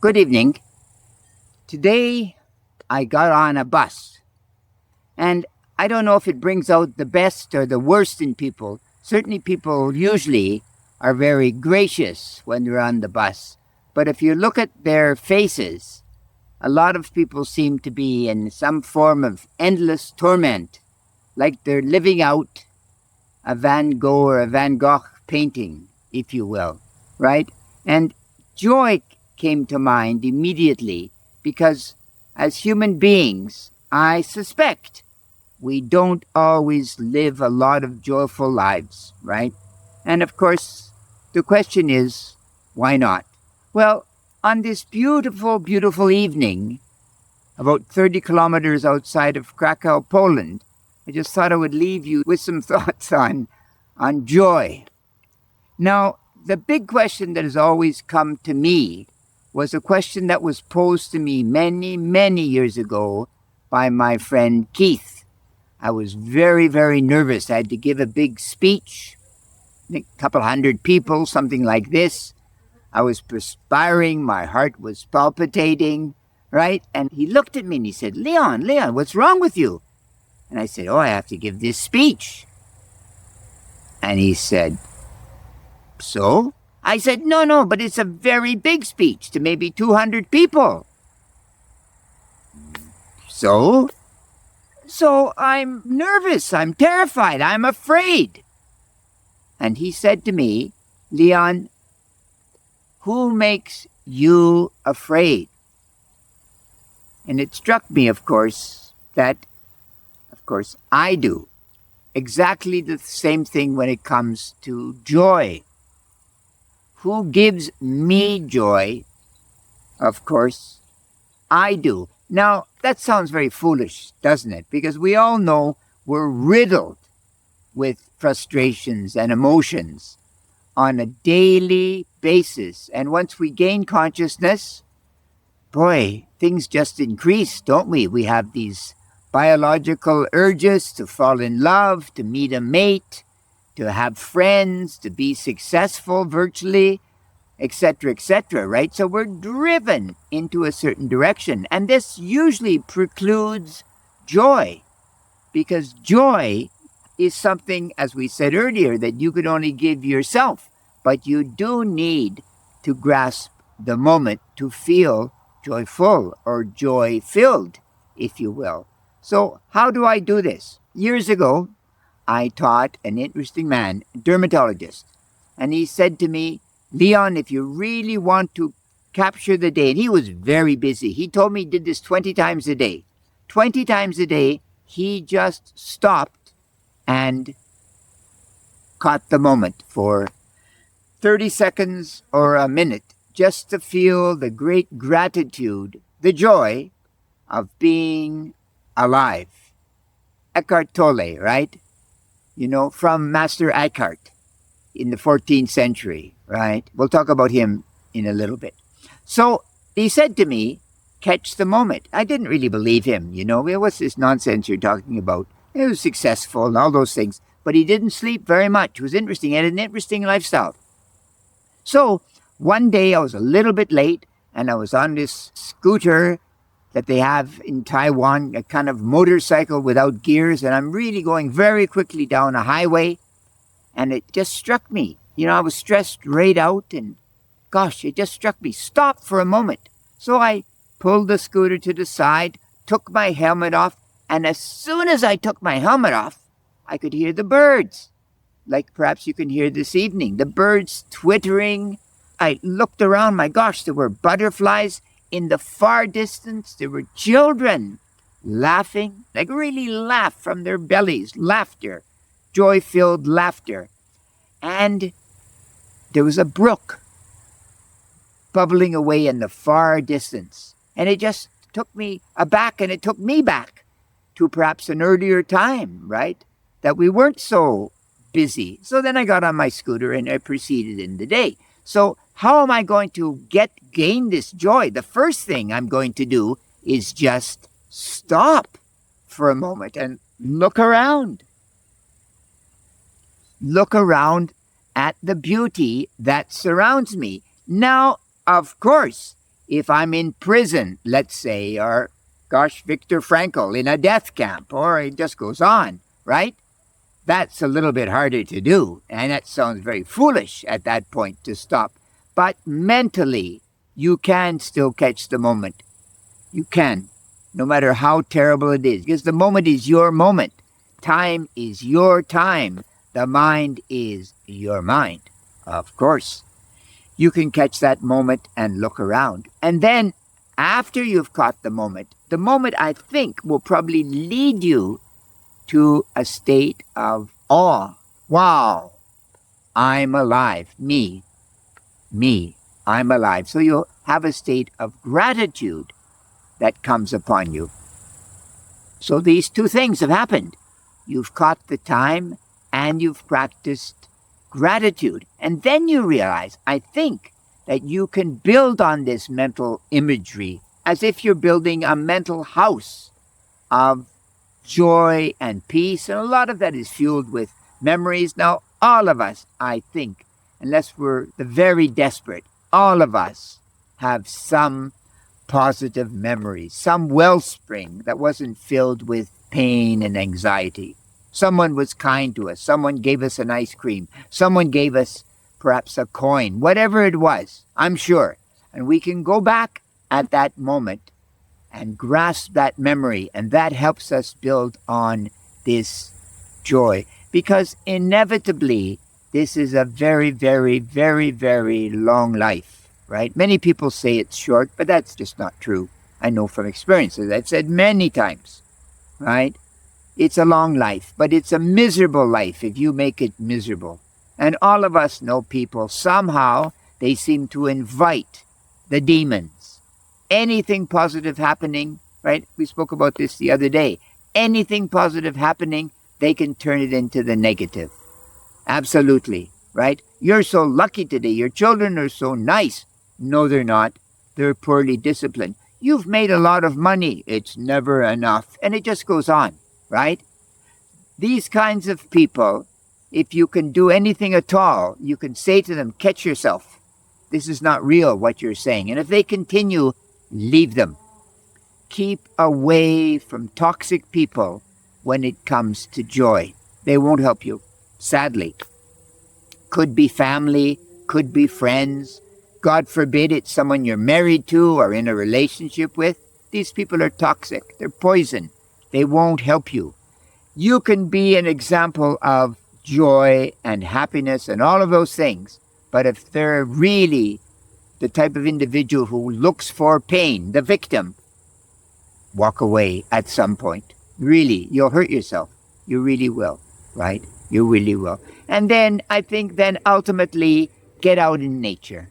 Good evening. Today I got on a bus, and I don't know if it brings out the best or the worst in people. Certainly, people usually are very gracious when they're on the bus. But if you look at their faces, a lot of people seem to be in some form of endless torment, like they're living out a Van Gogh or a Van Gogh painting, if you will, right? And joy came to mind immediately because as human beings, I suspect we don't always live a lot of joyful lives, right? And of course, the question is, why not? Well, on this beautiful, beautiful evening, about 30 kilometers outside of Kraków, Poland, I just thought I would leave you with some thoughts on joy. Now, the big question that has always come to me was a question that was posed to me many, many years ago by my friend Keith. I was very, very nervous. I had to give a big speech, a couple hundred people, something like this. I was perspiring, my heart was palpitating, right? And he looked at me and he said, Leon, what's wrong with you? And I said, I have to give this speech. And he said, so? I said, no, but it's a very big speech to maybe 200 people. So? So I'm nervous, I'm terrified, I'm afraid. And he said to me, Leon, who makes you afraid? And it struck me, of course, that, I do. Exactly the same thing when it comes to joy. Who gives me joy? Of course, I do. Now, that sounds very foolish, doesn't it? Because we all know we're riddled with frustrations and emotions on a daily basis. And once we gain consciousness, boy, things just increase, don't we? We have these biological urges to fall in love, to meet a mate, to have friends, to be successful virtually, etc., right? So we're driven into a certain direction. And this usually precludes joy, because joy is something, as we said earlier, that you could only give yourself. But you do need to grasp the moment to feel joyful or joy-filled, if you will. So how do I do this? Years ago, I taught an interesting man, a dermatologist, and he said to me, Leon, if you really want to capture the day, and he was very busy. He told me he did this 20 times a day. 20 times a day, he just stopped and caught the moment for 30 seconds or a minute, just to feel the great gratitude, the joy of being alive. Eckhart Tolle, right? From Master Eckhart in the 14th century, right? We'll talk about him in a little bit. So he said to me, catch the moment. I didn't really believe him, what's this nonsense you're talking about? He was successful and all those things, but he didn't sleep very much. It was interesting. He had an interesting lifestyle. So one day I was a little bit late, and I was on this scooter that they have in Taiwan, a kind of motorcycle without gears, and I'm really going very quickly down a highway, and it just struck me. I was stressed right out, and gosh, it just struck me. Stop for a moment. So I pulled the scooter to the side, took my helmet off, and as soon as I took my helmet off, I could hear the birds, like perhaps you can hear this evening, the birds twittering. I looked around, my gosh, there were butterflies. In the far distance, there were children laughing, like really laugh from their bellies, laughter, joy-filled laughter. And there was a brook bubbling away in the far distance. And it just took me aback, and it took me back to perhaps an earlier time, right? That we weren't so busy. So then I got on my scooter and I proceeded in the day. So how am I going to gain this joy? The first thing I'm going to do is just stop for a moment and look around. Look around at the beauty that surrounds me. Now, of course, if I'm in prison, let's say, or gosh, Viktor Frankl in a death camp, or it just goes on, right? That's a little bit harder to do, and that sounds very foolish at that point to stop. But mentally, you can still catch the moment. You can, no matter how terrible it is, because the moment is your moment. Time is your time. The mind is your mind. Of course, you can catch that moment and look around. And then, after you've caught the moment, I think, will probably lead you to a state of awe. Wow, I'm alive. Me, I'm alive. So you'll have a state of gratitude that comes upon you. So these two things have happened. You've caught the time and you've practiced gratitude. And then you realize, I think, that you can build on this mental imagery as if you're building a mental house of joy and peace. And a lot of that is fueled with memories. Now, all of us, I think, unless we're the very desperate, all of us have some positive memories, some wellspring that wasn't filled with pain and anxiety. Someone was kind to us. Someone gave us an ice cream. Someone gave us perhaps a coin, whatever it was, I'm sure. And we can go back at that moment and grasp that memory, and that helps us build on this joy. Because inevitably, this is a very, very, very, very long life, right? Many people say it's short, but that's just not true. I know from experience, as I've said many times, right? It's a long life, but it's a miserable life if you make it miserable. And all of us know people, somehow they seem to invite the demons. Anything positive happening, right? We spoke about this the other day. Anything positive happening, they can turn it into the negative. Absolutely, right? You're so lucky today. Your children are so nice. No, they're not. They're poorly disciplined. You've made a lot of money. It's never enough. And it just goes on, right? These kinds of people, if you can do anything at all, you can say to them, catch yourself. This is not real, what you're saying. And if they continue, leave them. Keep away from toxic people when it comes to joy. They won't help you, sadly. Could be family, could be friends. God forbid it's someone you're married to or in a relationship with. These people are toxic. They're poison. They won't help you. You can be an example of joy and happiness and all of those things. But if they're really the type of individual who looks for pain, the victim, walk away at some point. Really, you'll hurt yourself. You really will, right? You really will. And then I think then ultimately get out in nature,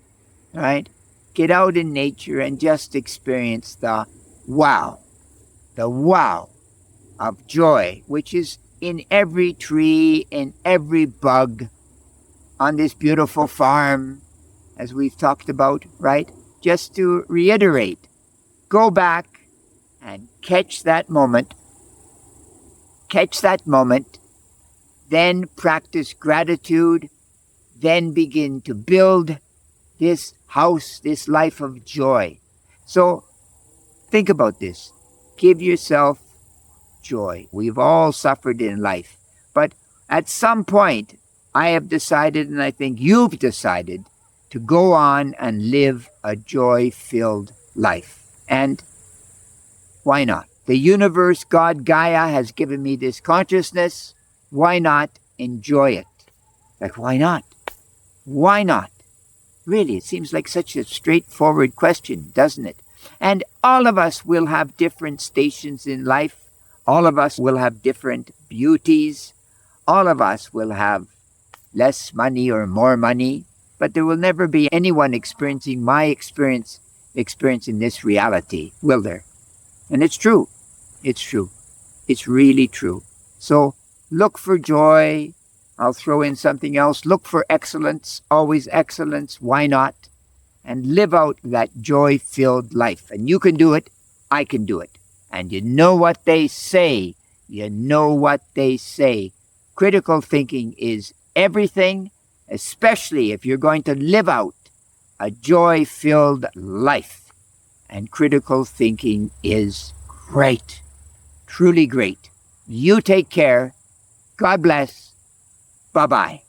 right? Get out in nature and just experience the wow of joy, which is in every tree, in every bug, on this beautiful farm, as we've talked about, right? Just to reiterate, go back and catch that moment, then practice gratitude, then begin to build this house, this life of joy. So think about this. Give yourself joy. We've all suffered in life, but at some point, I have decided, and I think you've decided, to go on and live a joy-filled life. And why not? The universe, God, Gaia, has given me this consciousness. Why not enjoy it? Like, why not? Why not? Really, it seems like such a straightforward question, doesn't it? And all of us will have different stations in life. All of us will have different beauties. All of us will have less money or more money. But there will never be anyone experiencing my experiencing this reality, will there? And it's true. It's true. It's really true. So look for joy. I'll throw in something else. Look for excellence. Always excellence. Why not? And live out that joy-filled life. And you can do it. I can do it. And you know what they say. You know what they say. Critical thinking is everything, especially if you're going to live out a joy-filled life. and critical thinking is great. Truly great. You take care. God bless. Bye-bye.